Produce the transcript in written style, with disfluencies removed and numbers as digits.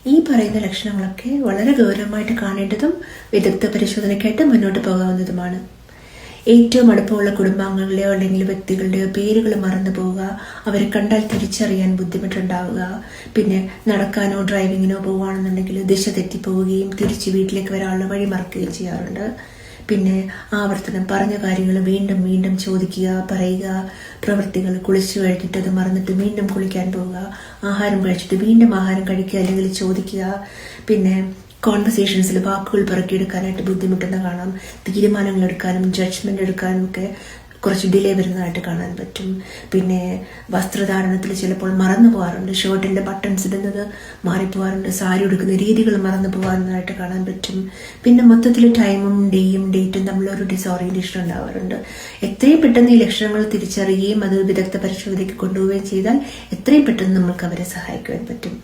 ഈ പറയുന്ന ലക്ഷണങ്ങളൊക്കെ വളരെ ഗൗരവമായിട്ട് കാണേണ്ടതും വിദഗ്ധ പരിശോധനയ്ക്കായിട്ട് മുന്നോട്ട് പോകാവുന്നതുമാണ്. ഏറ്റവും അടുപ്പമുള്ള കുടുംബാംഗങ്ങളെയോ അല്ലെങ്കിൽ വ്യക്തികളുടെയോ പേരുകൾ മറന്നു പോവുക, അവരെ കണ്ടാൽ തിരിച്ചറിയാൻ ബുദ്ധിമുട്ടുണ്ടാവുക, പിന്നെ നടക്കാനോ ഡ്രൈവിങ്ങിനോ പോവുകയാണെന്നുണ്ടെങ്കിൽ ദിശ തെറ്റിപ്പോവുകയും തിരിച്ച് വീട്ടിലേക്ക് വരാനുള്ള വഴി മറക്കുകയും ചെയ്യാറുണ്ട്. പിന്നെ ആവർത്തനം പറഞ്ഞ കാര്യങ്ങൾ വീണ്ടും വീണ്ടും ചോദിക്കുക, പറയുക, പ്രവൃത്തികൾ കുളിച്ചു കഴിഞ്ഞിട്ട് അത് മറന്നിട്ട് വീണ്ടും കുളിക്കാൻ പോവുക, ആഹാരം കഴിച്ചിട്ട് വീണ്ടും ആഹാരം കഴിക്കുക അല്ലെങ്കിൽ ചോദിക്കുക, പിന്നെ കോൺവെർസേഷൻസിൽ വാക്കുകൾ പിറക്കിയെടുക്കാനായിട്ട് ബുദ്ധിമുട്ടുന്ന കാണാം, തീരുമാനങ്ങൾ എടുക്കാനും ജഡ്ജ്മെന്റ് എടുക്കാനും ഒക്കെ കുറച്ച് ഡിലേ വരുന്നതായിട്ട് കാണാൻ പറ്റും. പിന്നെ വസ്ത്രധാരണത്തിൽ ചിലപ്പോൾ മറന്നു പോകാറുണ്ട്, ഷർട്ടിന്റെ ബട്ടൺസ് ഇടുന്നത് മാറിപ്പോകാറുണ്ട്, സാരി ഉടുക്കുന്ന രീതികൾ മറന്നു പോകാറുന്നതായിട്ട് കാണാൻ പറ്റും. പിന്നെ മൊത്തത്തിൽ ടൈമും ഡേറ്റും തമ്മിലൊരു ഡിസോറിയന്റേഷൻ ഉണ്ടാവാറുണ്ട്. എത്രയും പെട്ടെന്ന് ഈ ലക്ഷണങ്ങൾ തിരിച്ചറിയുകയും അത് വിദഗ്ധ പരിശോധനയ്ക്ക് കൊണ്ടുപോവുകയും ചെയ്താൽ എത്രയും പെട്ടെന്ന് നമുക്ക് അവരെ സഹായിക്കുവാൻ പറ്റും.